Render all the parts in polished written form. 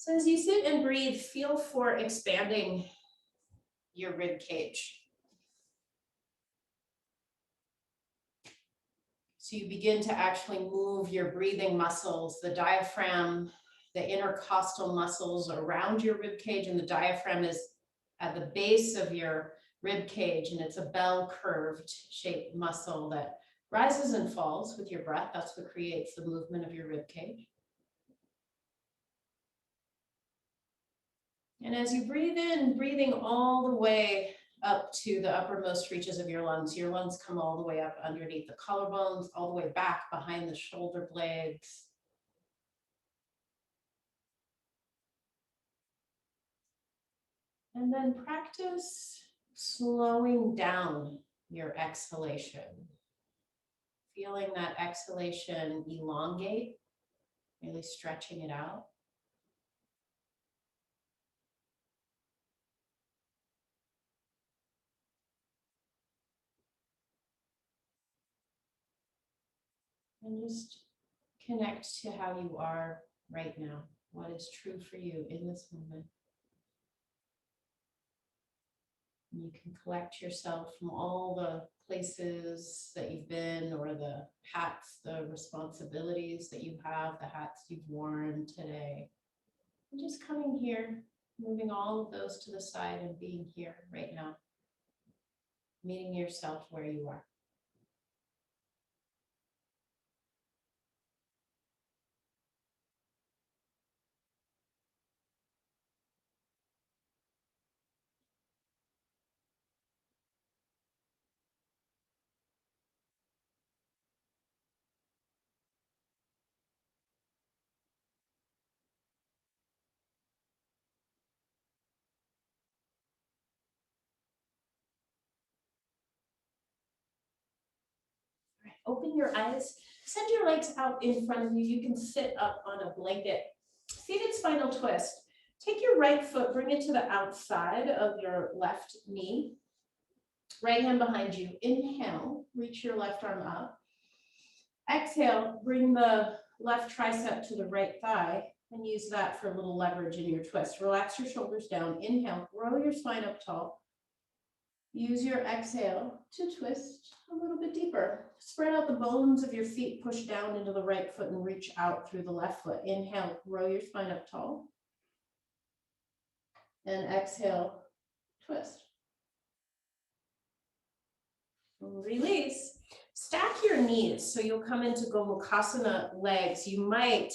So as you sit and breathe, feel for expanding your rib cage. So you begin to actually move your breathing muscles, the diaphragm, the intercostal muscles around your rib cage, and the diaphragm is at the base of your rib cage, and it's a bell curved shaped muscle that rises and falls with your breath. That's what creates the movement of your rib cage. And as you breathe in, breathing all the way up to the uppermost reaches of your lungs come all the way up underneath the collarbones, all the way back behind the shoulder blades. And then practice slowing down your exhalation. Feeling that exhalation elongate, really stretching it out. And just connect to how you are right now. What is true for you in this moment. You can collect yourself from all the places that you've been, or the hats, the responsibilities that you have, the hats you've worn today. And just coming here, moving all of those to the side and being here right now. Meeting yourself where you are. Open your eyes, send your legs out in front of you. You can sit up on a blanket. Seated spinal twist. Take your right foot, bring it to the outside of your left knee. Right hand behind you. Inhale, reach your left arm up. Exhale, bring the left tricep to the right thigh and use that for a little leverage in your twist. Relax your shoulders down. Inhale, grow your spine up tall. Use your exhale to twist a little bit deeper. Spread out the bones of your feet, push down into the right foot and reach out through the left foot. Inhale, grow your spine up tall. And exhale, twist. Release. Stack your knees so you'll come into Gomukhasana legs. You might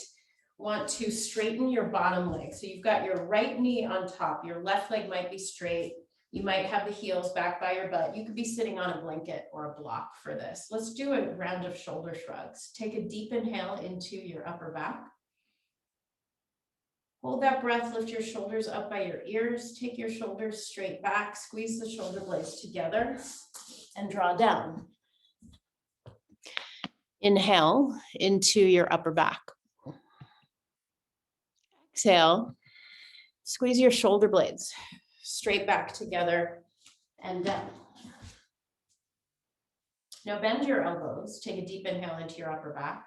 want to straighten your bottom leg. So you've got your right knee on top. Your left leg might be straight. You might have the heels back by your butt. You could be sitting on a blanket or a block for this. Let's do a round of shoulder shrugs. Take a deep inhale into your upper back. Hold that breath, lift your shoulders up by your ears. Take your shoulders straight back, squeeze the shoulder blades together and draw down. Inhale into your upper back. Exhale, squeeze your shoulder blades straight back together and down. Now bend your elbows. Take a deep inhale into your upper back.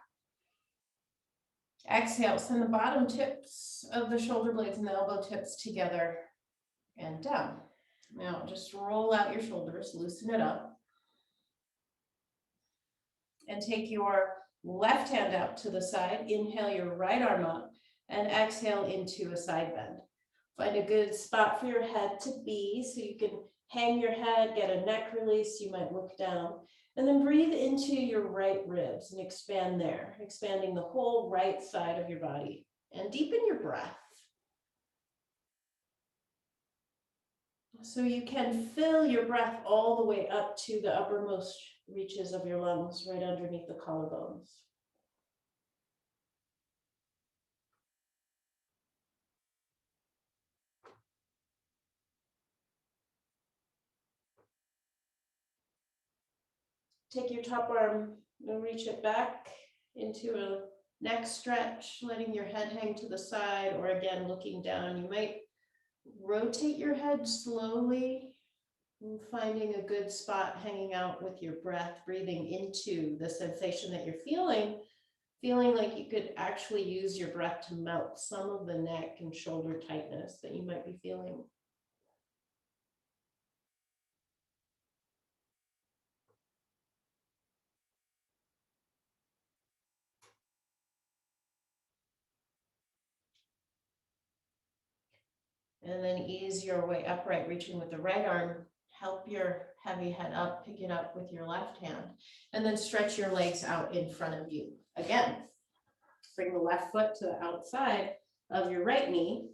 Exhale, send the bottom tips of the shoulder blades and the elbow tips together and down. Now just roll out your shoulders, loosen it up. And take your left hand out to the side. Inhale your right arm up and exhale into a side bend. Find a good spot for your head to be so you can hang your head, get a neck release. You might look down. And then breathe into your right ribs and expand there, expanding the whole right side of your body. And deepen your breath. So you can fill your breath all the way up to the uppermost reaches of your lungs, right underneath the collarbones. Take your top arm and reach it back into a neck stretch, letting your head hang to the side, or again, looking down. You might rotate your head slowly, and finding a good spot hanging out with your breath, breathing into the sensation that you're feeling Feeling like you could actually use your breath to melt some of the neck and shoulder tightness that you might be feeling. And then ease your way upright, reaching with the right arm. Help your heavy head up, pick it up with your left hand. And then stretch your legs out in front of you. Again, bring the left foot to the outside of your right knee.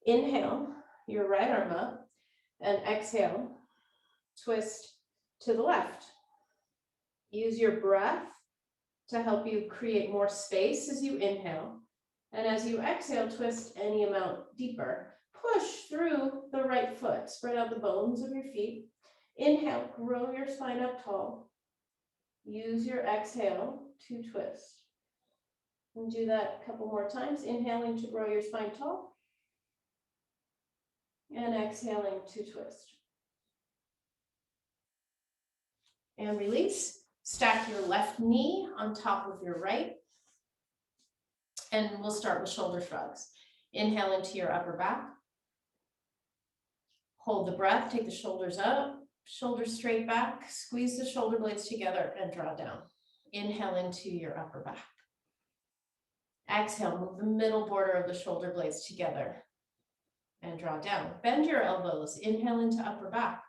Inhale your right arm up and exhale, twist to the left. Use your breath to help you create more space as you inhale. And as you exhale, twist any amount deeper. Push through the right foot, spread out the bones of your feet. Inhale, grow your spine up tall. Use your exhale to twist. And do that a couple more times, inhaling to grow your spine tall. And exhaling to twist. And release. Stack your left knee on top of your right. And we'll start with shoulder shrugs. Inhale into your upper back. Hold the breath, take the shoulders up, shoulders straight back, squeeze the shoulder blades together and draw down. Inhale into your upper back. Exhale, move the middle border of the shoulder blades together and draw down. Bend your elbows, inhale into upper back.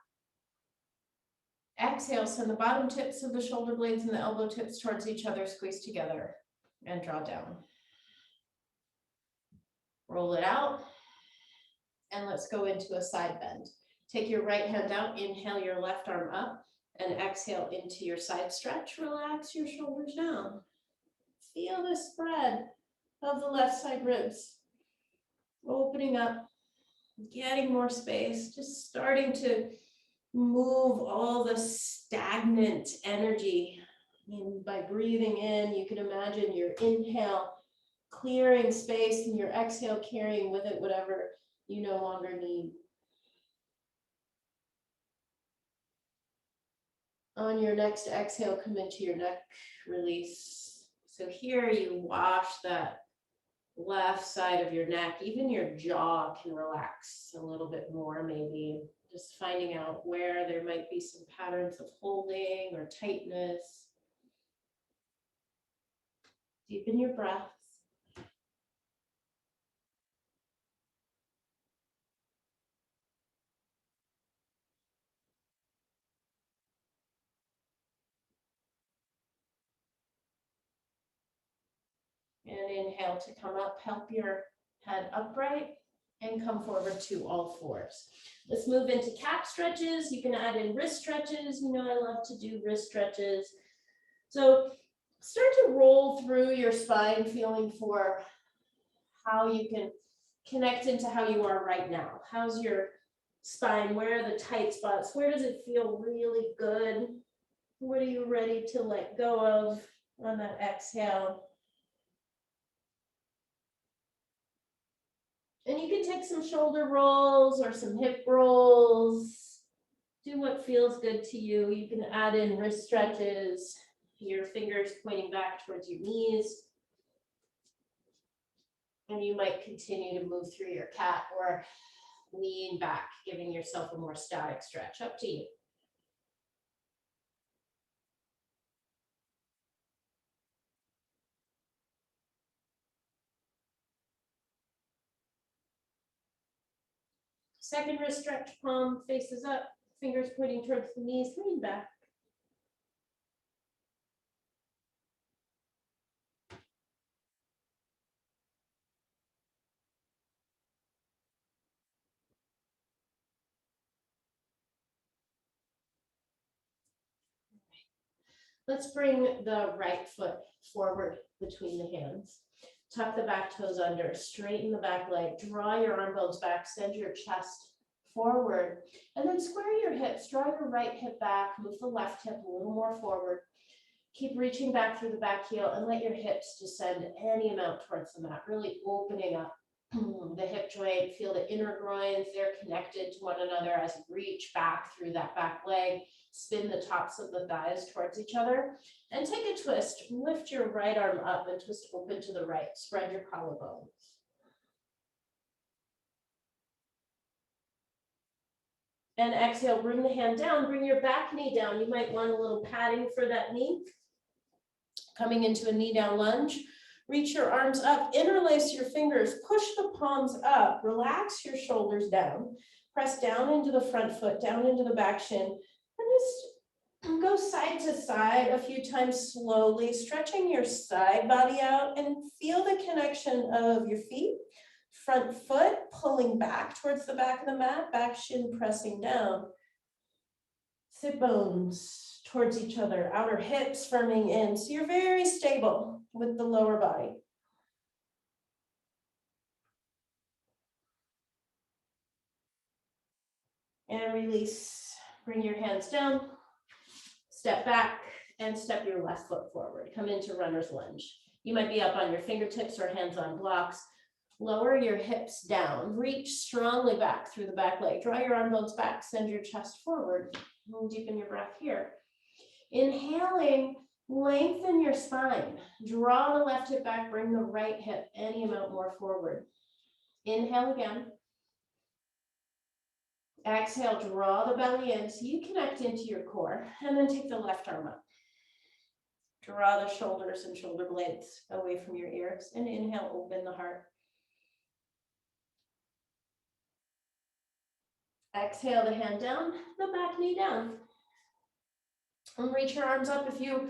Exhale, send the bottom tips of the shoulder blades and the elbow tips towards each other, squeeze together and draw down. Roll it out. And let's go into a side bend. Take your right hand out, inhale your left arm up, and exhale into your side stretch. Relax your shoulders down. Feel the spread of the left side ribs. Opening up, getting more space, just starting to move all the stagnant energy. And by breathing in, you can imagine your inhale clearing space and your exhale carrying with it whatever you no longer need. On your next exhale, come into your neck, release. So here you wash that left side of your neck, even your jaw can relax a little bit more maybe. Just finding out where there might be some patterns of holding or tightness. Deepen your breath. And inhale to come up, help your head upright and come forward to all fours. Let's move into calf stretches. You can add in wrist stretches. You know I love to do wrist stretches. So start to roll through your spine, feeling for how you can connect into how you are right now. How's your spine? Where are the tight spots? Where does it feel really good? What are you ready to let go of on that exhale? And you can take some shoulder rolls or some hip rolls. Do what feels good to you. You can add in wrist stretches, your fingers pointing back towards your knees. And you might continue to move through your cat or lean back, giving yourself a more static stretch. Up to you. Second wrist stretch, palm faces up, fingers pointing towards the knees, lean back. Let's bring the right foot forward between the hands. Tuck the back toes under, straighten the back leg, draw your arm bones back, send your chest forward, and then square your hips, draw your right hip back, move the left hip a little more forward. Keep reaching back through the back heel and let your hips descend any amount towards the mat, really opening up the hip joint, feel the inner groins, they're connected to one another as you reach back through that back leg, spin the tops of the thighs towards each other, and take a twist. Lift your right arm up and twist open to the right. Spread your collarbones. And exhale, bring the hand down, bring your back knee down. You might want a little padding for that knee. Coming into a knee down lunge. Reach your arms up, interlace your fingers, push the palms up, relax your shoulders down, press down into the front foot, down into the back shin, and just go side to side a few times slowly, stretching your side body out and feel the connection of your feet, front foot pulling back towards the back of the mat, back shin pressing down, sit bones towards each other, outer hips firming in. So you're very stable with the lower body. And release. Bring your hands down, step back, and step your left foot forward. Come into runner's lunge. You might be up on your fingertips or hands on blocks. Lower your hips down. Reach strongly back through the back leg. Draw your arm bones back. Send your chest forward. And deepen your breath here. Inhaling, lengthen your spine. Draw the left hip back. Bring the right hip any amount more forward. Inhale again. Exhale, draw the belly in so you connect into your core, and then take the left arm up. Draw the shoulders and shoulder blades away from your ears, and inhale, open the heart. Exhale the hand down, the back knee down. And reach your arms up. If you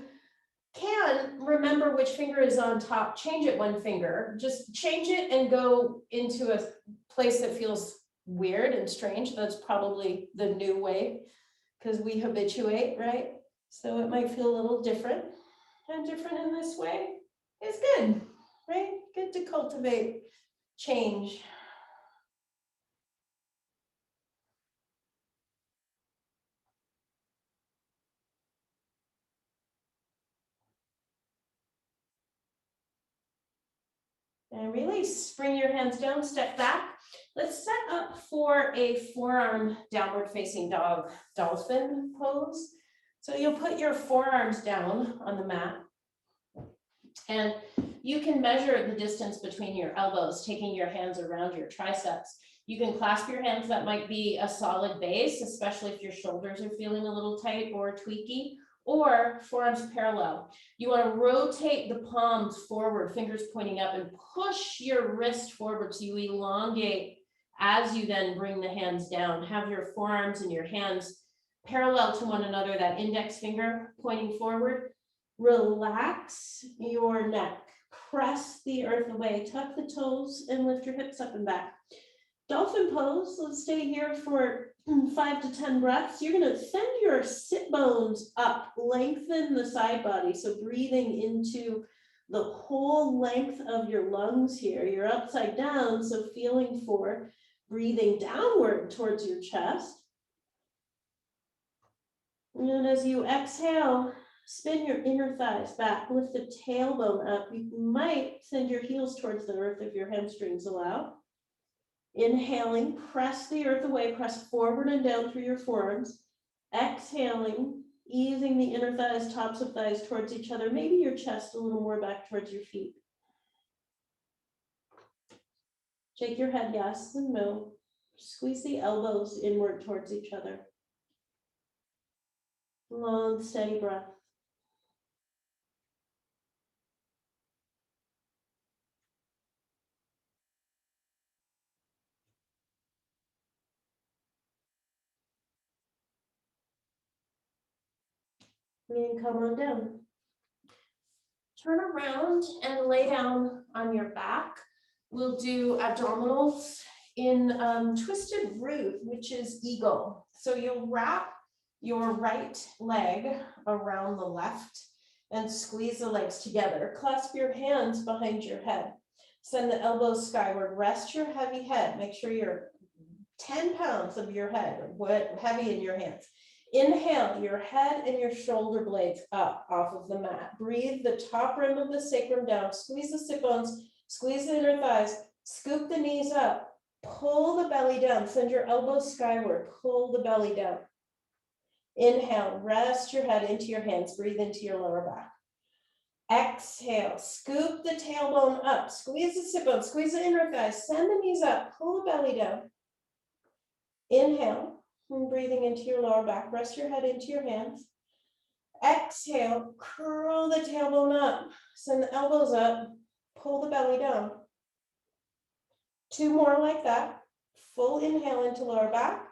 can, remember which finger is on top. Change it one finger. Just change it and go into a place that feels weird and strange. That's probably the new way because we habituate, right? So it might feel a little different, and different in this way is good, right? Good to cultivate change. And release. Bring your hands down, step back. Let's set up for a forearm downward facing dog, dolphin pose. So you'll put your forearms down on the mat, and you can measure the distance between your elbows, taking your hands around your triceps. You can clasp your hands. That might be a solid base, especially if your shoulders are feeling a little tight or tweaky, or forearms parallel. You want to rotate the palms forward, fingers pointing up, and push your wrist forward so you elongate as you then bring the hands down. Have your forearms and your hands parallel to one another, that index finger pointing forward. Relax your neck. Press the earth away. Tuck the toes and lift your hips up and back. Dolphin pose. Let's stay here for 5 to 10 breaths. You're going to send your sit bones up, lengthen the side body. So breathing into the whole length of your lungs here. You're upside down, so feeling for breathing downward towards your chest. And as you exhale, spin your inner thighs back, lift the tailbone up. You might send your heels towards the earth if your hamstrings allow. Inhaling, press the earth away, press forward and down through your forearms. Exhaling, easing the inner thighs, tops of thighs towards each other, maybe your chest a little more back towards your feet. Shake your head yes and no. Squeeze the elbows inward towards each other. Long, steady breath. And come on down. Turn around and lay down on your back. We'll do abdominals in twisted root, which is eagle. So you'll wrap your right leg around the left and squeeze the legs together. Clasp your hands behind your head. Send the elbows skyward. Rest your heavy head. Make sure you're 10 pounds of your head heavy in your hands. Inhale, your head and your shoulder blades up off of the mat. Breathe the top rim of the sacrum down. Squeeze the sit bones, squeeze the inner thighs. Scoop the knees up, pull the belly down, send your elbows skyward, pull the belly down. Inhale, rest your head into your hands, breathe into your lower back. Exhale, scoop the tailbone up, squeeze the sit bone, squeeze the inner thighs, send the knees up, pull the belly down. Inhale, and breathing into your lower back, rest your head into your hands. Exhale, curl the tailbone up, send the elbows up, pull the belly down. 2 more like that. Full inhale into lower back.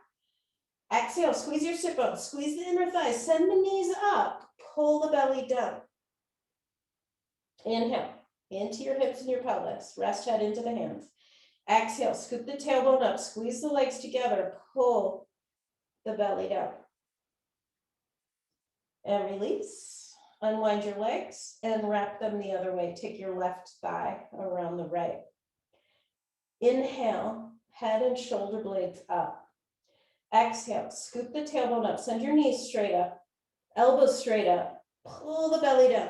Exhale, squeeze your sit bones, squeeze the inner thighs, send the knees up, pull the belly down. Inhale, into your hips and your pelvis, rest head into the hands. Exhale, scoop the tailbone up, squeeze the legs together, pull the belly down. And release, unwind your legs and wrap them the other way. Take your left thigh around the right. Inhale, head and shoulder blades up. Exhale, scoop the tailbone up, send your knees straight up, elbows straight up, pull the belly down.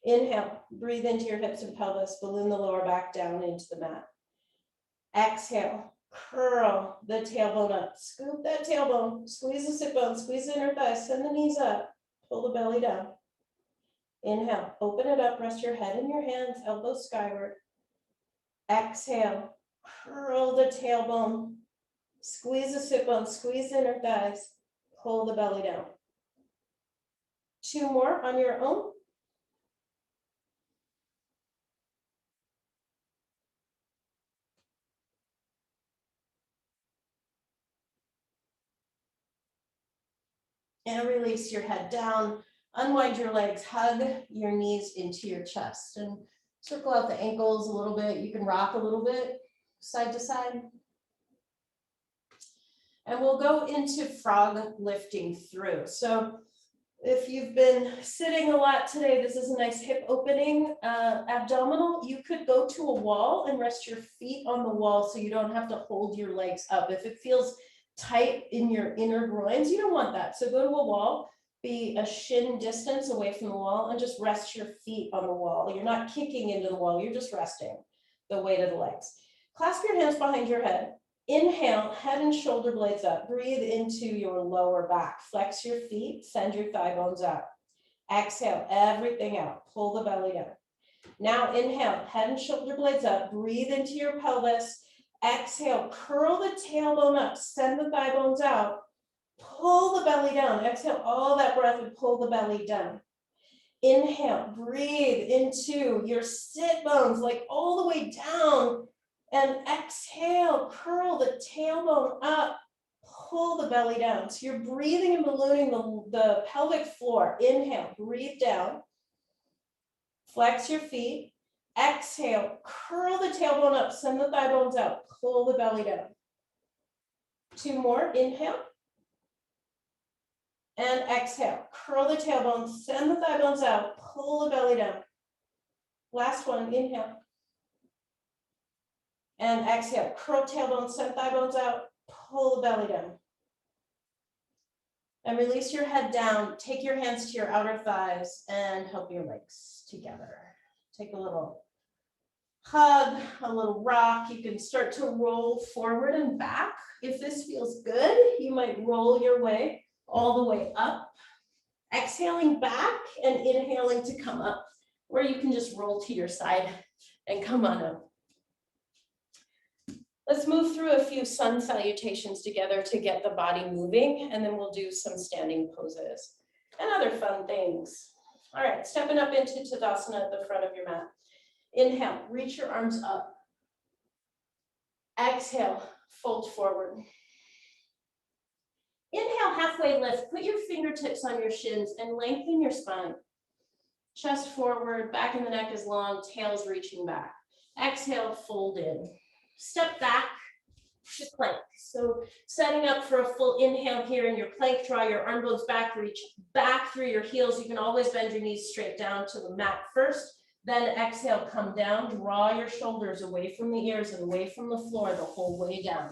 Inhale, breathe into your hips and pelvis, balloon the lower back down into the mat. Exhale, curl the tailbone up, scoop that tailbone, squeeze the sit bone, squeeze the inner thighs, send the knees up, pull the belly down. Inhale, open it up, rest your head in your hands, elbows skyward. Exhale, curl the tailbone, squeeze the sit bone, squeeze the inner thighs, pull the belly down. 2 more on your own. And release your head down, unwind your legs, hug your knees into your chest and circle out the ankles a little bit. You can rock a little bit side to side. And we'll go into frog lifting through. So if you've been sitting a lot today, this is a nice hip opening abdominal. You could go to a wall and rest your feet on the wall so you don't have to hold your legs up. If it feels tight in your inner groins, you don't want that. So go to a wall, be a shin distance away from the wall and just rest your feet on the wall. You're not kicking into the wall, you're just resting the weight of the legs. Clasp your hands behind your head. Inhale, head and shoulder blades up. Breathe into your lower back. Flex your feet, send your thigh bones up. Exhale, everything out. Pull the belly down. Now inhale, head and shoulder blades up. Breathe into your pelvis. Exhale, curl the tailbone up. Send the thigh bones out. Pull the belly down. Exhale all that breath and pull the belly down. Inhale, breathe into your sit bones, like all the way down. And exhale, curl the tailbone up, pull the belly down. So you're breathing and ballooning the pelvic floor. Inhale, breathe down. Flex your feet. Exhale, curl the tailbone up, send the thigh bones out, pull the belly down. 2 more, inhale. And exhale, curl the tailbone, send the thigh bones out, pull the belly down. Last one, inhale. And exhale, curl tailbone, send thigh bones out, pull the belly down. And release your head down, take your hands to your outer thighs and help your legs together. Take a little hug, a little rock. You can start to roll forward and back. If this feels good, you might roll your way all the way up. Exhaling back and inhaling to come up, or you can just roll to your side and come on up. Let's move through a few sun salutations together to get the body moving, and then we'll do some standing poses and other fun things. All right, stepping up into Tadasana at the front of your mat. Inhale, reach your arms up. Exhale, fold forward. Inhale, halfway lift. Put your fingertips on your shins and lengthen your spine. Chest forward, back in the neck is long, tail's reaching back. Exhale, fold in. Step back to plank. So setting up for a full inhale here in your plank, draw your arm bones back, reach back through your heels. You can always bend your knees straight down to the mat first. Then exhale, come down, draw your shoulders away from the ears and away from the floor the whole way down.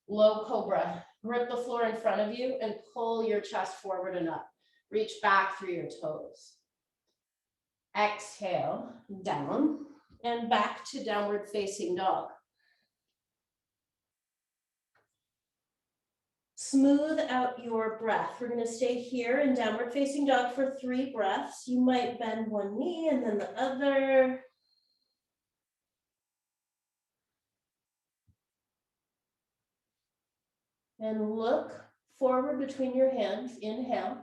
Low Cobra. Grip the floor in front of you and pull your chest forward and up. Reach back through your toes. Exhale, down. and back to downward facing dog. Smooth out your breath. We're going to stay here in downward facing dog for 3 breaths. You might bend one knee and then the other. And look forward between your hands. Inhale.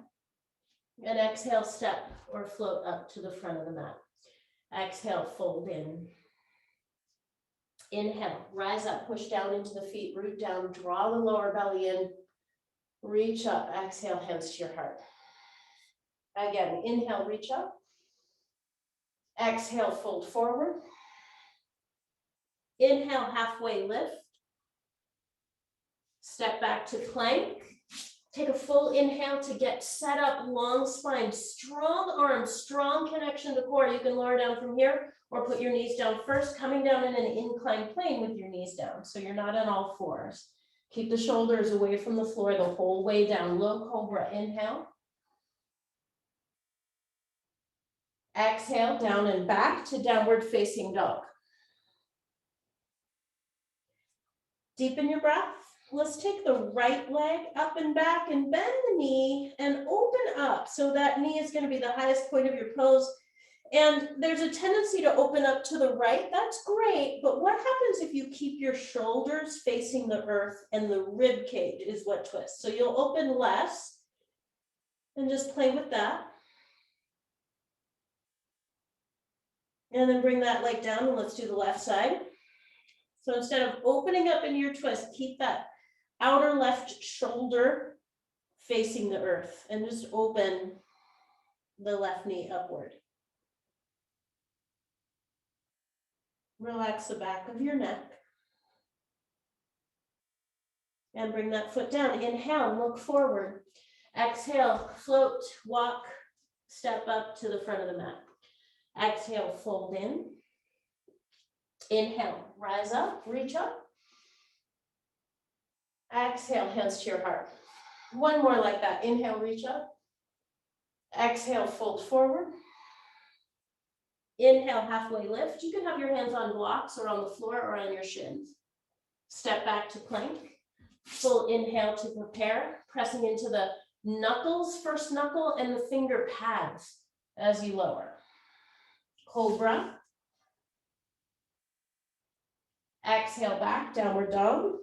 And exhale, step or float up to the front of the mat. Exhale, fold in. Inhale, rise up, push down into the feet, root down, draw the lower belly in, reach up, exhale, hands to your heart. Again, inhale, reach up. Exhale, fold forward. Inhale, halfway lift. Step back to plank. Take a full inhale to get set up, long spine, strong arms, strong connection to core. You can lower down from here or put your knees down first, coming down in an inclined plane with your knees down. So you're not on all fours. Keep the shoulders away from the floor the whole way down. Low cobra, inhale. Exhale, down and back to downward facing dog. Deepen your breath. Let's take the right leg up and back and bend the knee and open up. So that knee is going to be the highest point of your pose. And there's a tendency to open up to the right. That's great. But what happens if you keep your shoulders facing the earth and the rib cage is what twists? So you'll open less and just play with that. And then bring that leg down and let's do the left side. So instead of opening up into your twist, keep that outer left shoulder facing the earth and just open the left knee upward. Relax the back of your neck. And bring that foot down. Inhale, look forward. Exhale, float, walk, step up to the front of the mat. Exhale, fold in. Inhale, rise up, reach up. Exhale, hands to your heart. One more like that. Inhale, reach up. Exhale, fold forward. Inhale, halfway lift. You can have your hands on blocks or on the floor or on your shins. Step back to plank. Full inhale to prepare, pressing into the knuckles, first knuckle, and the finger pads as you lower. Cobra. Exhale back, downward dog.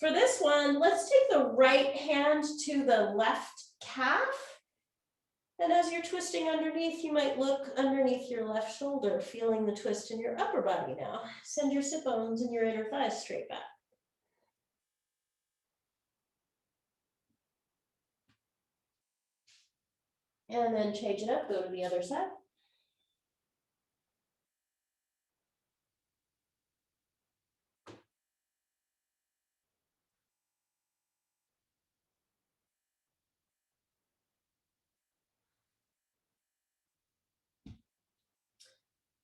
For this one, let's take the right hand to the left calf. And as you're twisting underneath, you might look underneath your left shoulder, feeling the twist in your upper body now. Send your sit bones and your inner thighs straight back. And then change it up, go to the other side.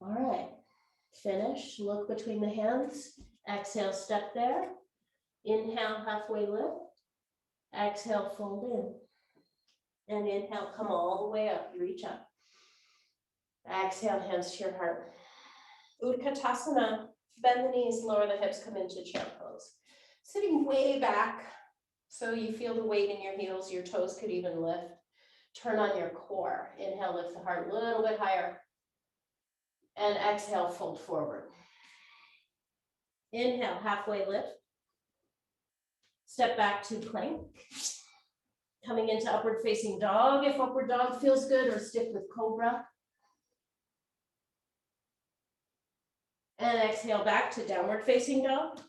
All right, finish, look between the hands. Exhale, step there. Inhale, halfway lift. Exhale, fold in. And inhale, come all the way up, reach up. Exhale, hands to your heart. Utkatasana, bend the knees, lower the hips, come into chair pose. Sitting way back, so you feel the weight in your heels, your toes could even lift. Turn on your core. Inhale, lift the heart a little bit higher. And exhale, fold forward. Inhale, halfway lift. Step back to plank. Coming into upward facing dog, if upward dog feels good, or stick with cobra. And exhale back to downward facing dog.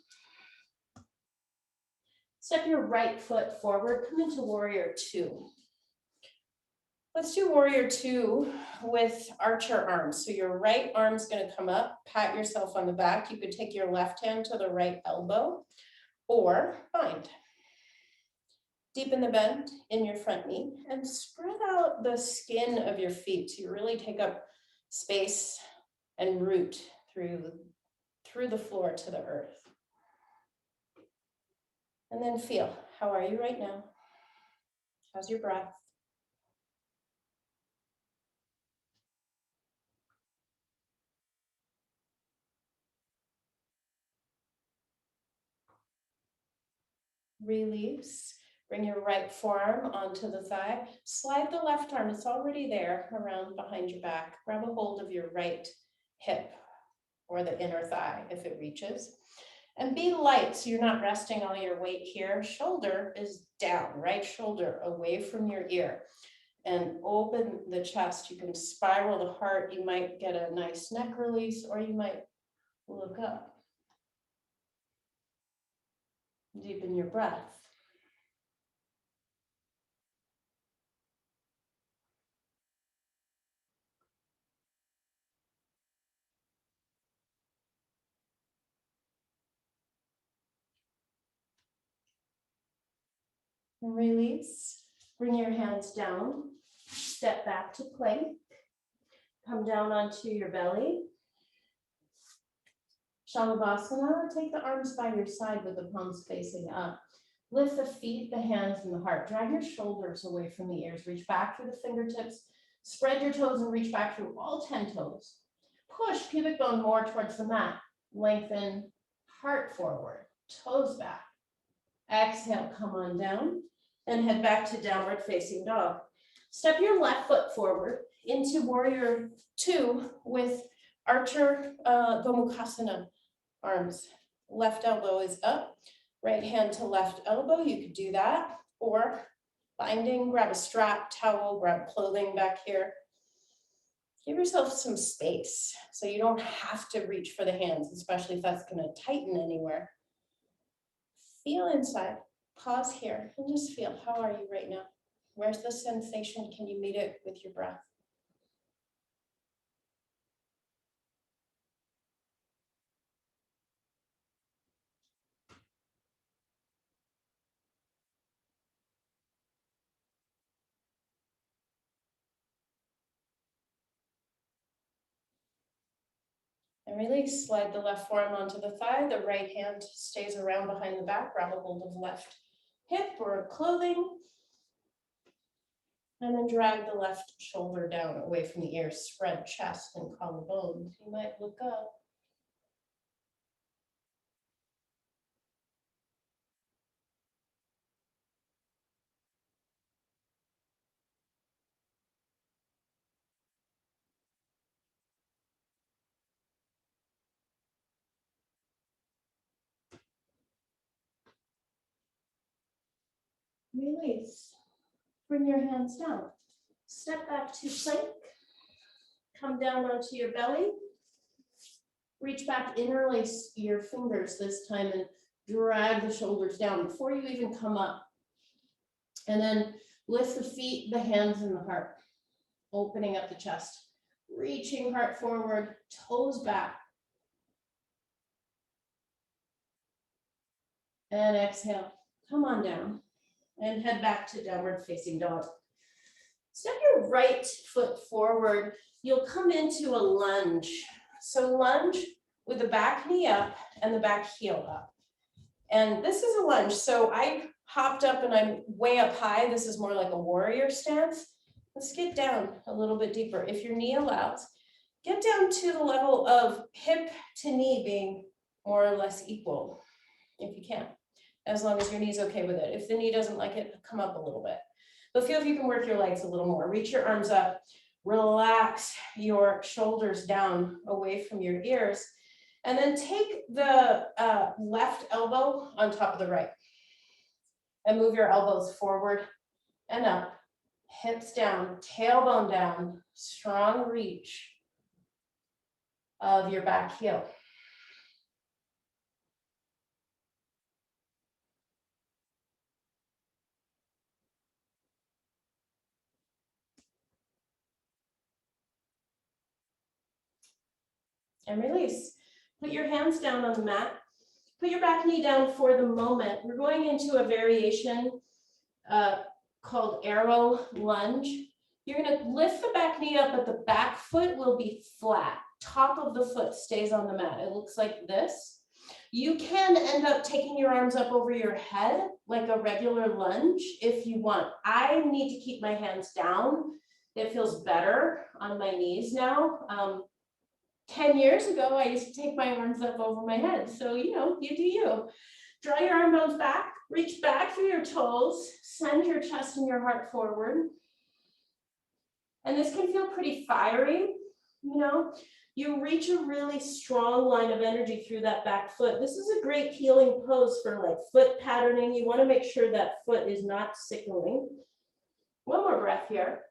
Step your right foot forward, come into warrior two. Let's do warrior two with archer arms. So your right arm's gonna come up, pat yourself on the back. You could take your left hand to the right elbow or bind. Deepen the bend in your front knee and spread out the skin of your feet so you really take up space and root through the floor to the earth. And then feel, how are you right now? How's your breath? Release. Bring your right forearm onto the thigh. Slide the left arm, it's already there, around behind your back. Grab a hold of your right hip or the inner thigh if it reaches. And be light, so you're not resting all your weight here. Shoulder is down, right shoulder away from your ear. And open the chest. You can spiral the heart. You might get a nice neck release, or you might look up. Deepen your breath. Release. Bring your hands down. Step back to plank. Come down onto your belly. Shavasana. Take the arms by your side with the palms facing up. Lift the feet, the hands, and the heart. Drag your shoulders away from the ears. Reach back through the fingertips. Spread your toes and reach back through all 10 toes. Push pubic bone more towards the mat. Lengthen heart forward, toes back. Exhale, come on down and head back to downward facing dog. Step your left foot forward into warrior 2 with archer Gomukhasana arms. Left elbow is up, right hand to left elbow. You could do that, or binding, grab a strap, towel, grab clothing back here. Give yourself some space so you don't have to reach for the hands, especially if that's going to tighten anywhere. Feel inside. Pause here and just feel, how are you right now? Where's the sensation? Can you meet it with your breath? And release. Slide the left forearm onto the thigh. The right hand stays around behind the back. Grab a hold of left hip or clothing. And then drag the left shoulder down away from the ears. Spread chest and collarbones. You might look up. Release. Bring your hands down. Step back to plank. Come down onto your belly. Reach back, interlace your fingers this time and drag the shoulders down before you even come up. And then lift the feet, the hands, and the heart. Opening up the chest. Reaching heart forward, toes back. And exhale. Come on down. And head back to downward facing dog. Step your right foot forward. You'll come into a lunge. So lunge with the back knee up and the back heel up. And this is a lunge. So I hopped up and I'm way up high. This is more like a warrior stance. Let's get down a little bit deeper. If your knee allows, get down to the level of hip to knee being more or less equal, if you can, as long as your knee's okay with it. If the knee doesn't like it, come up a little bit. But feel if you can work your legs a little more. Reach your arms up. Relax your shoulders down away from your ears. And then take the left elbow on top of the right. And move your elbows forward and up. Hips down, tailbone down. Strong reach of your back heel. And release. Put your hands down on the mat. Put your back knee down for the moment. We're going into a variation called arrow lunge. You're going to lift the back knee up, but the back foot will be flat. Top of the foot stays on the mat. It looks like this. You can end up taking your arms up over your head like a regular lunge if you want. I need to keep my hands down. It feels better on my knees now. 10 years ago, I used to take my arms up over my head. So, you know, you do you. Draw your arm bones back, Reach back through your toes, send your chest and your heart forward. And this can feel pretty fiery, you know. You reach a really strong line of energy through that back foot. This is a great healing pose for like foot patterning. You want to make sure that foot is not sickling. One more breath here.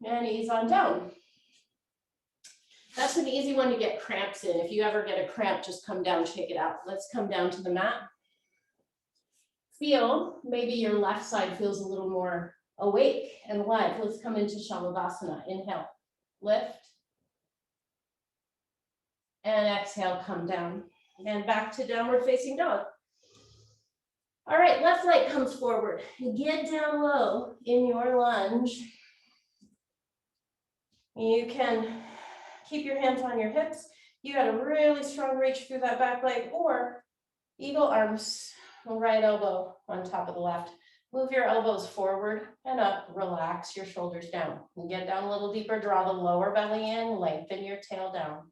And ease on down. That's an easy one to get cramps in. If you ever get a cramp, just come down, shake it out. Let's come down to the mat. Feel, maybe your left side feels a little more awake and alive. Let's come into Shavasana. Inhale, lift. And exhale, come down. And back to downward facing dog. All right, left leg comes forward. Get down low in your lunge. You can keep your hands on your hips. You got a really strong reach through that back leg, or eagle arms, right elbow on top of the left. Move your elbows forward and up, relax your shoulders down. And get down a little deeper, draw the lower belly in, lengthen your tail down.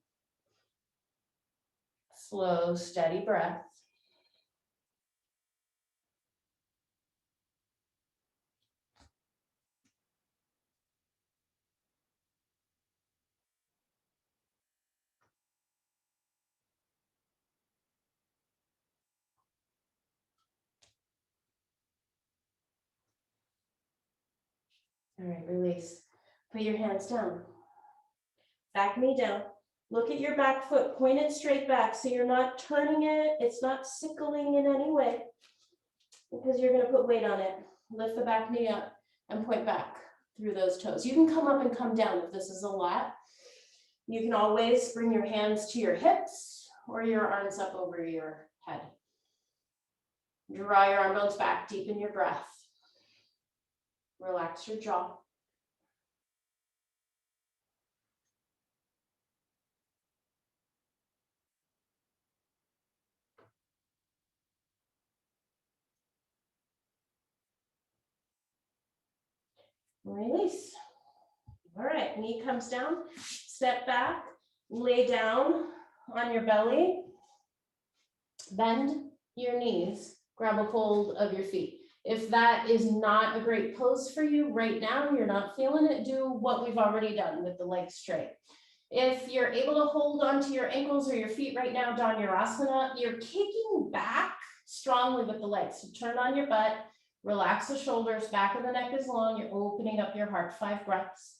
Slow, steady breath. All right, release. Put your hands down. Back knee down. Look at your back foot, point it straight back so you're not turning it. It's not sickling in any way because you're going to put weight on it. Lift the back knee up and point back through those toes. You can come up and come down if this is a lot. You can always bring your hands to your hips or your arms up over your head. Draw your arm bones back, deepen your breath. Relax your jaw. Release. All right, knee comes down, step back, lay down on your belly, bend your knees, grab a hold of your feet. If that is not a great pose for you right now, you're not feeling it, do what we've already done with the legs straight. If you're able to hold onto your ankles or your feet right now, Dhanurasana, you're kicking back strongly with the legs. So turn on your butt, relax the shoulders, back of the neck is long, you're opening up your heart, 5 breaths.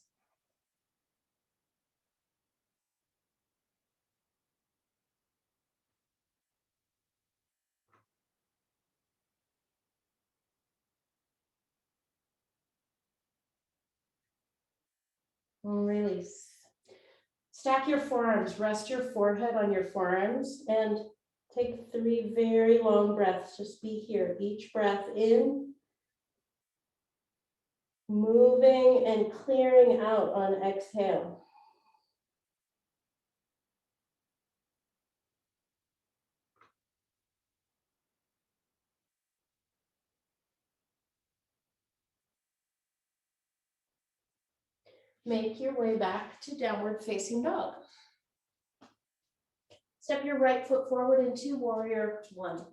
Release. Stack your forearms, rest your forehead on your forearms, and take 3 very long breaths. Just be here. Each breath in, moving and clearing out on exhale. Make your way back to downward facing dog. Step your right foot forward into warrior 1.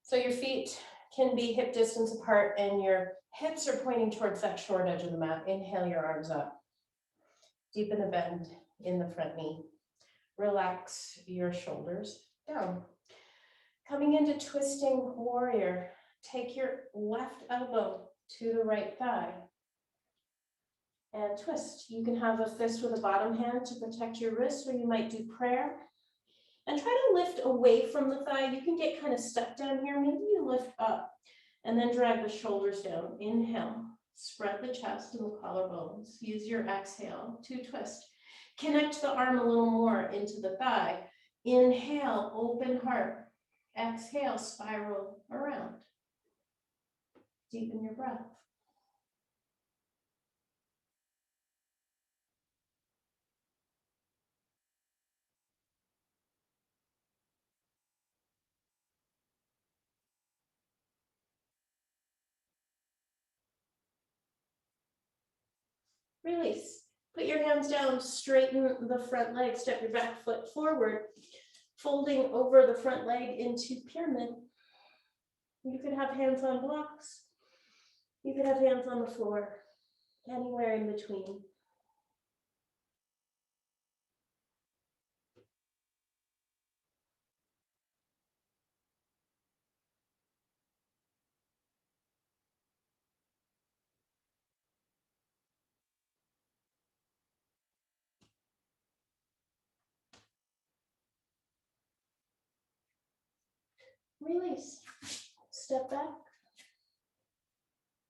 So your feet can be hip distance apart and your hips are pointing towards that short edge of the mat. Inhale your arms up. Deepen the bend in the front knee. Relax your shoulders down. Coming into twisting warrior, take your left elbow to the right thigh and twist. You can have a fist with a bottom hand to protect your wrist, or you might do prayer. And try to lift away from the thigh. You can get kind of stuck down here. Maybe you lift up and then drag the shoulders down. Inhale, spread the chest and the collarbones. Use your exhale to twist. Connect the arm a little more into the thigh. Inhale, open heart. Exhale, spiral around. Deepen your breath. Release. Put your hands down, straighten the front leg, step your back foot forward. folding over the front leg into pyramid. You could have hands on blocks. You could have hands on the floor, anywhere in between. Release. Step back.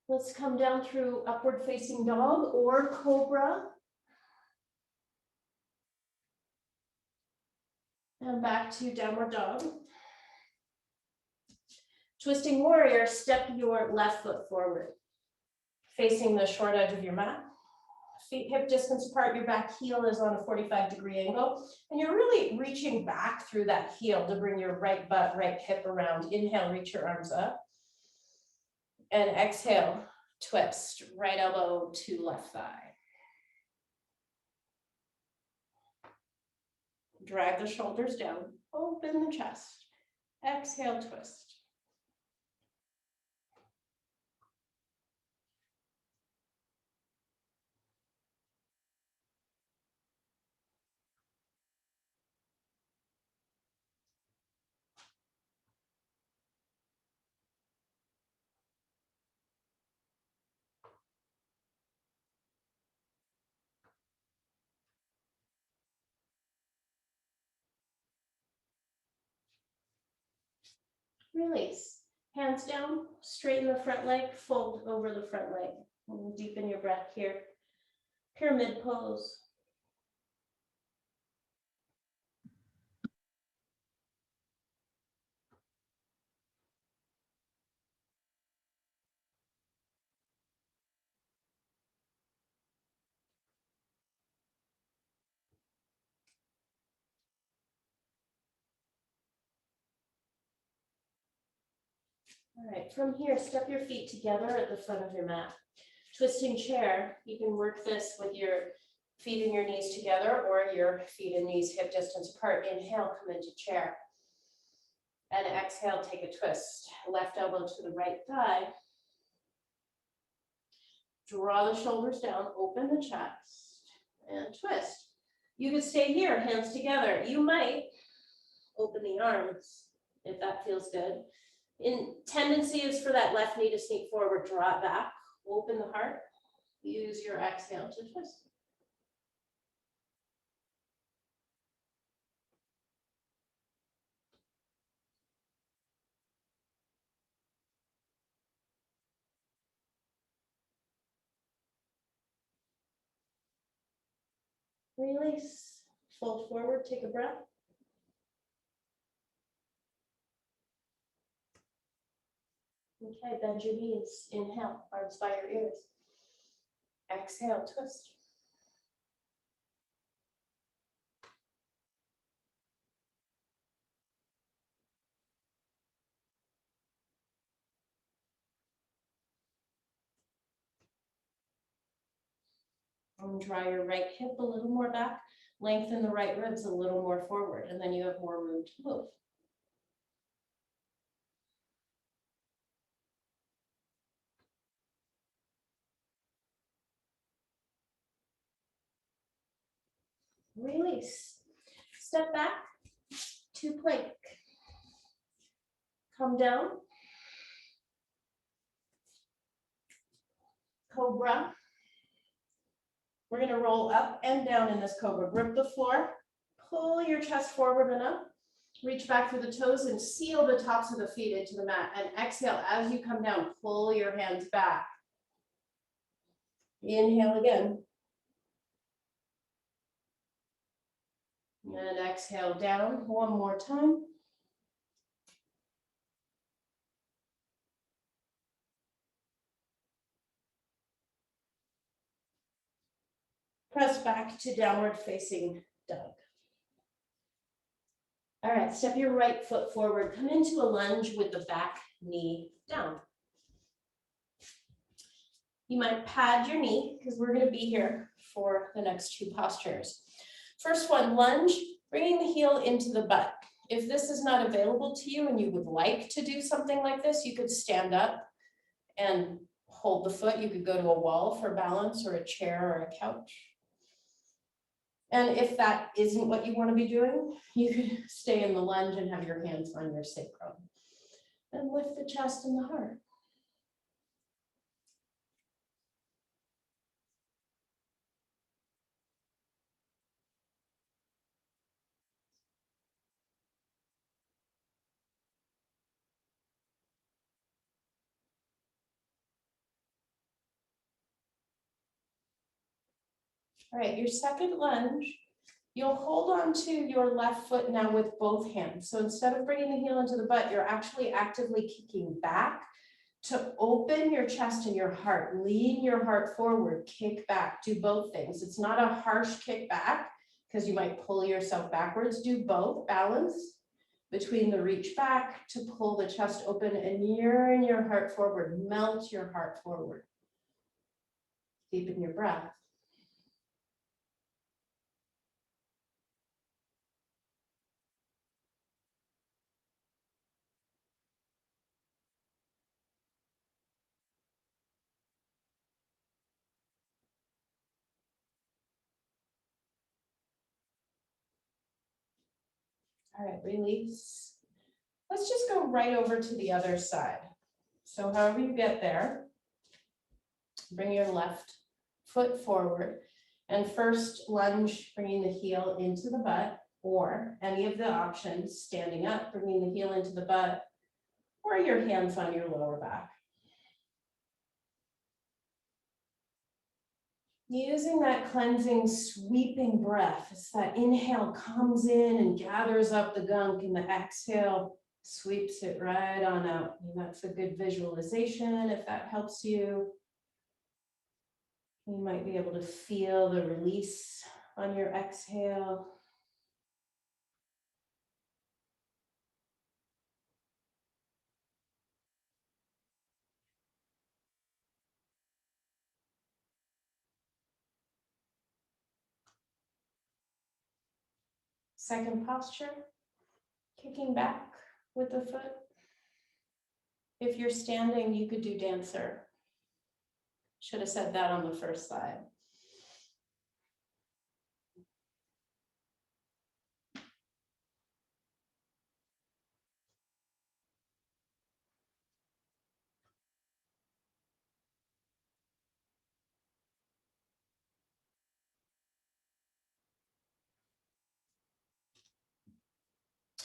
Let's come down through upward facing dog or cobra. And back to downward dog. Twisting warrior, step your left foot forward, facing the short edge of your mat. Feet hip distance apart, your back heel is on a 45-degree angle, and you're really reaching back through that heel to bring your right butt, right hip around. Inhale, reach your arms up. And exhale, twist, right elbow to left thigh. Drag the shoulders down, open the chest. Exhale, twist. Release. Hands down, straighten the front leg, fold over the front leg. And deepen your breath here. Pyramid pose. All right, from here, step your feet together at the front of your mat. Twisting chair, you can work this with your feet and your knees together or your feet and knees hip distance apart. Inhale, come into chair. And exhale, take a twist. Left elbow to the right thigh. Draw the shoulders down, open the chest, and twist. You could stay here, hands together. You might open the arms if that feels good. Tendency is for that left knee to sneak forward, draw it back, open the heart, use your exhale to twist. Release, fold forward, take a breath. Okay, bend your knees, inhale, arms by your ears. Exhale, twist. And draw your right hip a little more back, lengthen the right ribs a little more forward, and then you have more room to move. Release. Step back to plank. Come down. Cobra. We're going to roll up and down in this cobra. Grip the floor. Pull your chest forward and up. Reach back through the toes and seal the tops of the feet into the mat. And exhale as you come down. Pull your hands back. Inhale again. And exhale down one more time. Press back to downward facing dog. All right, step your right foot forward. Come into a lunge with the back knee down. You might pad your knee because we're going to be here for the next two postures. First one, lunge, bringing the heel into the butt. If this is not available to you and you would like to do something like this, you could stand up and hold the foot. You could go to a wall for balance, or a chair or a couch. And if that isn't what you want to be doing, you could stay in the lunge and have your hands on your sacrum and lift the chest and the heart. All right, your second lunge, you'll hold on to your left foot now with both hands. So instead of bringing the heel into the butt, you're actually actively kicking back to open your chest and your heart. Lean your heart forward, kick back, do both things. It's not a harsh kick back because you might pull yourself backwards. Do both, balance between the reach back to pull the chest open and yearn your heart forward, melt your heart forward. Deepen your breath. All right, release. Let's just go right over to the other side. So however you get there, bring your left foot forward and first lunge, bringing the heel into the butt, or any of the options, standing up, bringing the heel into the butt, or your hands on your lower back. Using that cleansing, sweeping breath. It's that inhale comes in and gathers up the gunk, and the exhale sweeps it right on out. And that's a good visualization if that helps you. You might be able to feel the release on your exhale. Second posture, kicking back with the foot. If you're standing, you could do dancer. Should have said that on the first slide.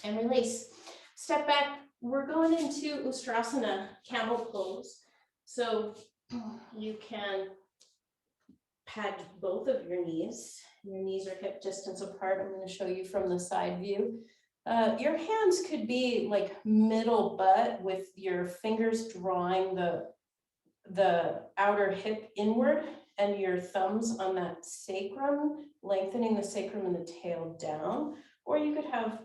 And release. Step back. We're going into Ustrasana, Camel Pose. So you can pad both of your knees. Your knees are hip distance apart. I'm going to show you from the side view. Your hands could be like middle butt with your fingers drawing the outer hip inward and your thumbs on that sacrum, lengthening the sacrum and the tail down. Or you could have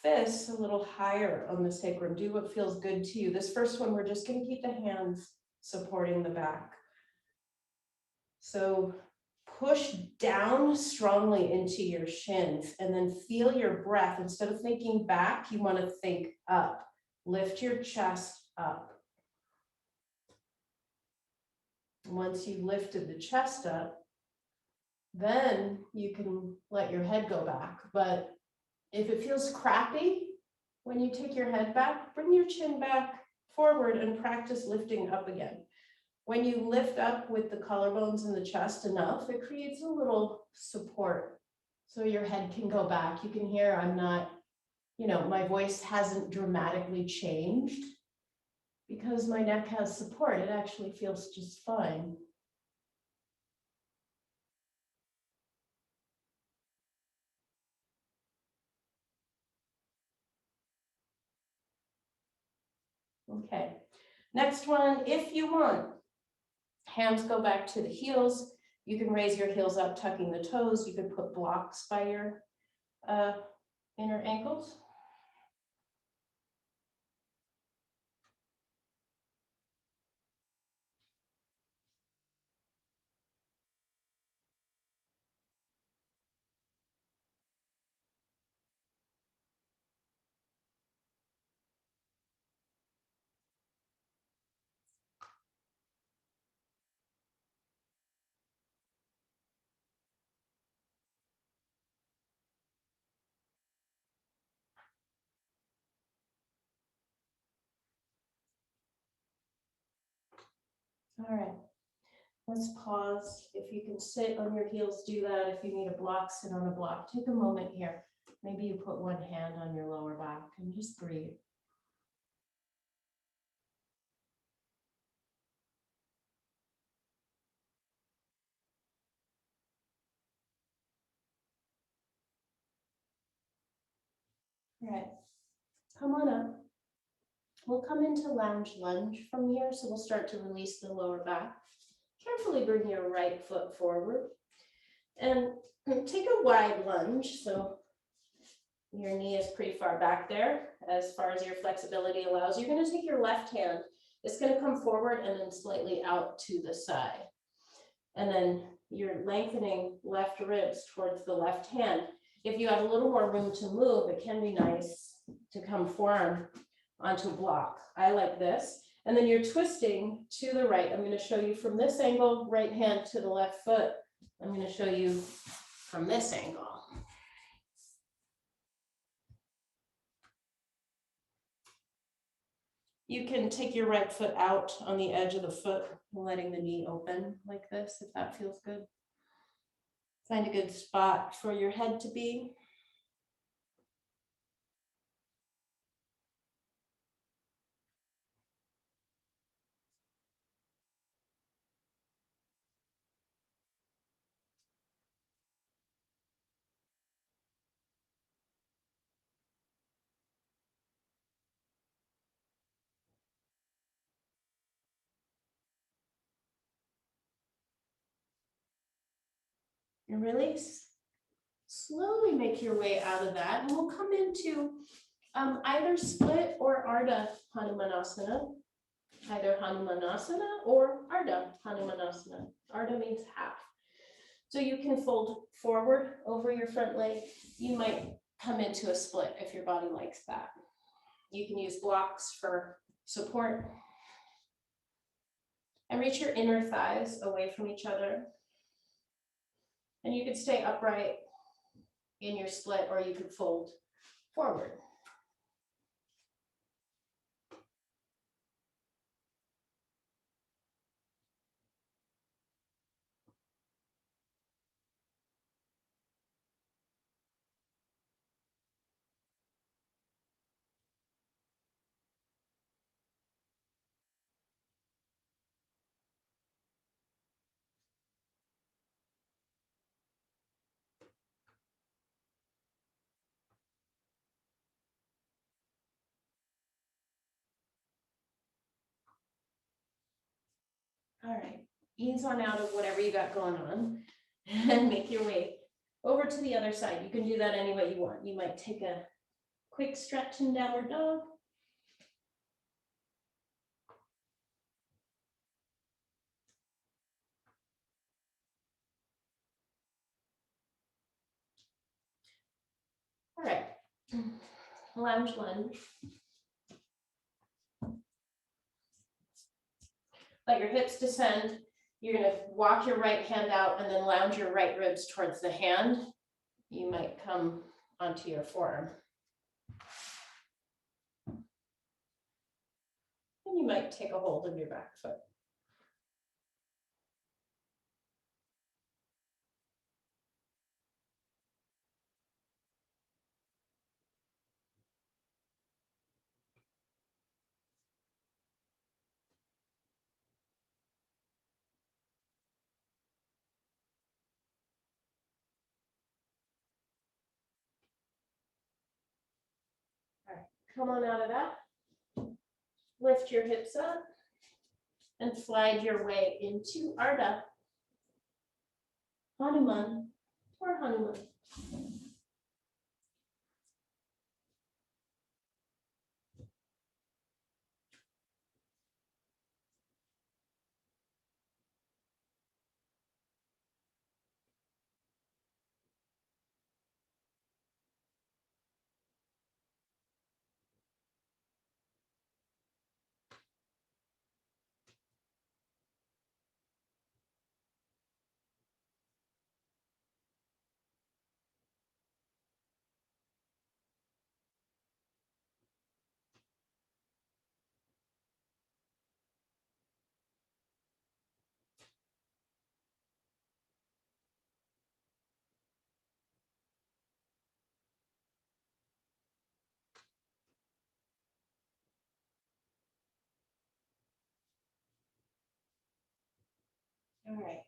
fists a little higher on the sacrum. Do what feels good to you. This first one, we're just going to keep the hands supporting the back. So push down strongly into your shins and then feel your breath. Instead of thinking back, you want to think up. Lift your chest up. Once you've lifted the chest up, then you can let your head go back. But if it feels crappy when you take your head back, bring your chin back forward and practice lifting up again. When you lift up with the collarbones and the chest enough, it creates a little support. So your head can go back. You can hear I'm not, my voice hasn't dramatically changed because my neck has support. It actually feels just fine. Okay, next one, if you want, hands go back to the heels. You can raise your heels up, tucking the toes. You can put blocks by your inner ankles. All right, let's pause. If you can sit on your heels, do that. If you need a block, sit on a block. Take a moment here. Maybe you put one hand on your lower back and just breathe. All right, come on up. We'll come into lunge from here. So we'll start to release the lower back. Carefully bring your right foot forward and take a wide lunge. So your knee is pretty far back there as far as your flexibility allows. You're going to take your left hand. It's going to come forward and then slightly out to the side. And then you're lengthening left ribs towards the left hand. If you have a little more room to move, it can be nice to come forearm onto a block. I like this. And then you're twisting to the right. I'm going to show you from this angle, right hand to the left foot. I'm going to show you from this angle. You can take your right foot out on the edge of the foot, letting the knee open like this, if that feels good. Find a good spot for your head to be. And release. Slowly make your way out of that, and we'll come into either split or Ardha Hanumanasana, either Hanumanasana or Ardha Hanumanasana. Ardha means half. So you can fold forward over your front leg. You might come into a split if your body likes that. You can use blocks for support. And reach your inner thighs away from each other. And you could stay upright in your split, or you could fold forward. All right, ease on out of whatever you got going on and make your way over to the other side. You can do that any way you want. You might take a quick stretch in downward dog. All right, lunge. Let your hips descend. You're going to walk your right hand out and then lounge your right ribs towards the hand. You might come onto your forearm. And you might take a hold of your back foot. All right, come on out of that. Lift your hips up and slide your way into Ardha Hanuman or Hanuman. All right,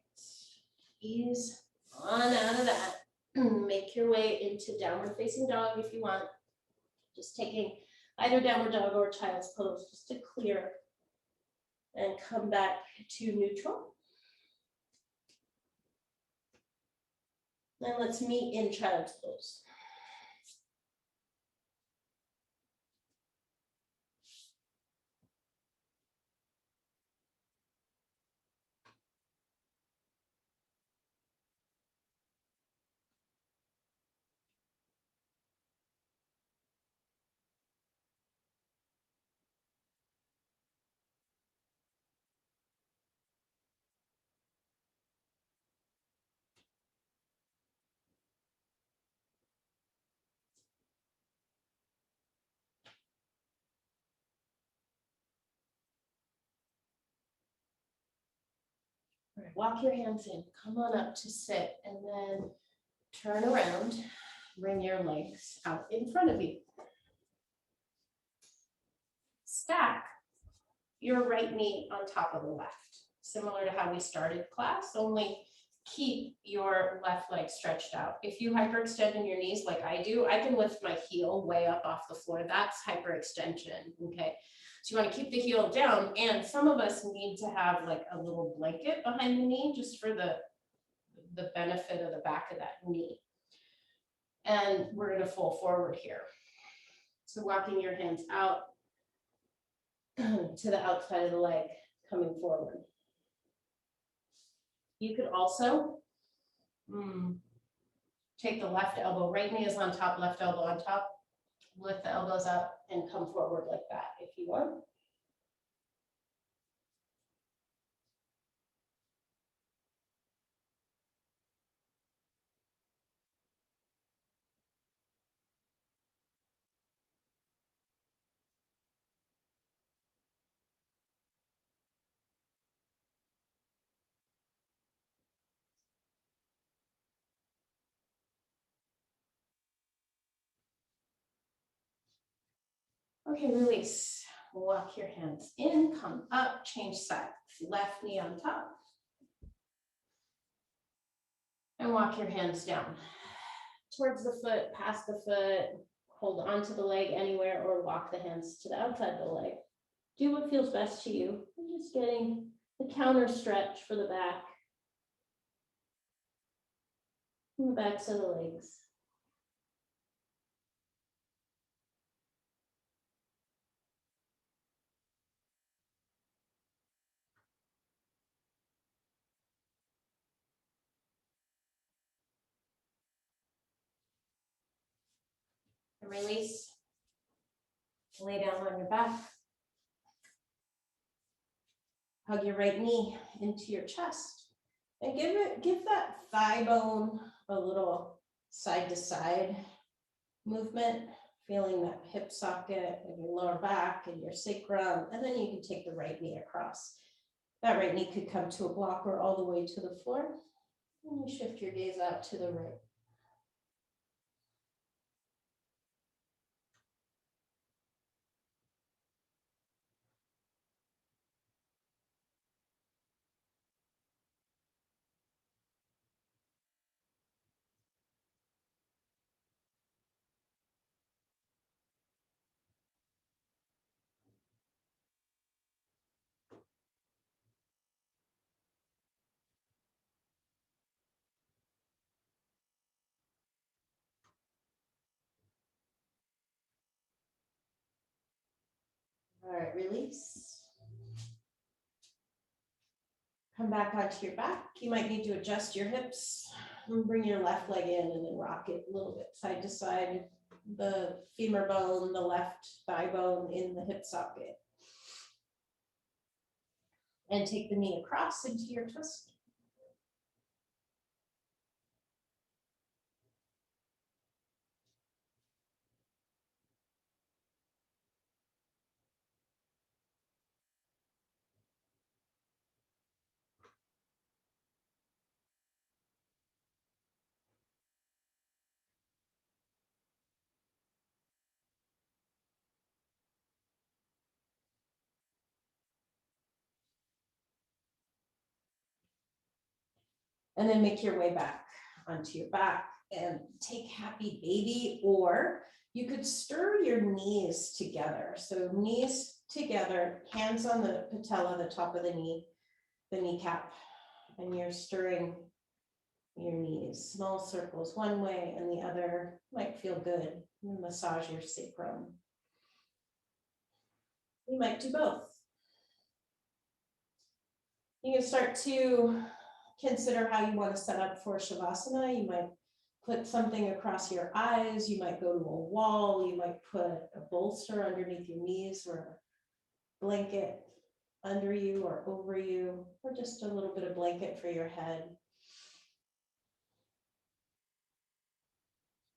ease on out of that. Make your way into downward facing dog if you want. Just taking either downward dog or child's pose just to clear and come back to neutral. Then let's meet in child's pose. All right, walk your hands in, come on up to sit, and then turn around, bring your legs out in front of you. Stack your right knee on top of the left, similar to how we started class, only keep your left leg stretched out. If you hyperextend in your knees like I do, I can lift my heel way up off the floor. That's hyperextension, okay? So you want to keep the heel down, and some of us need to have like a little blanket behind the knee just for the benefit of the back of that knee. And we're going to fold forward here. So walking your hands out to the outside of the leg, coming forward. You could also take the left elbow, right knee is on top, left elbow on top, lift the elbows up and come forward like that if you want. Okay, release. Walk your hands in, come up, change sides. Left knee on top. And walk your hands down. Towards the foot, past the foot, hold onto the leg anywhere, or walk the hands to the outside of the leg. Do what feels best to you. I'm just getting the counter stretch for the back. And the backs of the legs. And release. Lay down on your back. Hug your right knee into your chest. And give that thigh bone a little side to side movement, feeling that hip socket and your lower back and your sacrum. And then you can take the right knee across. That right knee could come to a block or all the way to the floor. And you shift your gaze out to the right. All right, release. Come back onto your back. You might need to adjust your hips and bring your left leg in and then rock it a little bit side to side. The femur bone, the left thigh bone in the hip socket. And take the knee across into your twist. And then make your way back onto your back and take happy baby, or you could stir your knees together. So knees together, hands on the patella, the top of the knee, the kneecap, and you're stirring your knees, small circles one way and the other. Might feel good. You massage your sacrum. You might do both. You can start to consider how you want to set up for Shavasana. You might put something across your eyes. You might go to a wall. You might put a bolster underneath your knees or a blanket under you or over you, or just a little bit of blanket for your head.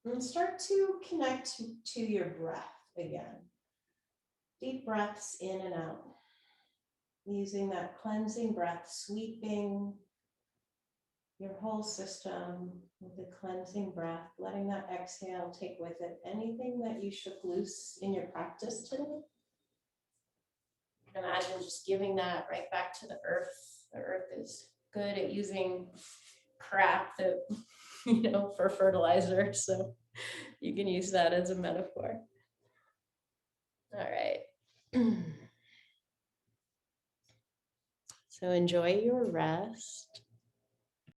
And start to connect to your breath again. Deep breaths in and out. Using that cleansing breath, sweeping your whole system with a cleansing breath, letting that exhale take with it anything that you shook loose in your practice today. You can imagine just giving that right back to the earth. The earth is good at using crap that, for fertilizer. So you can use that as a metaphor. All right. So enjoy your rest.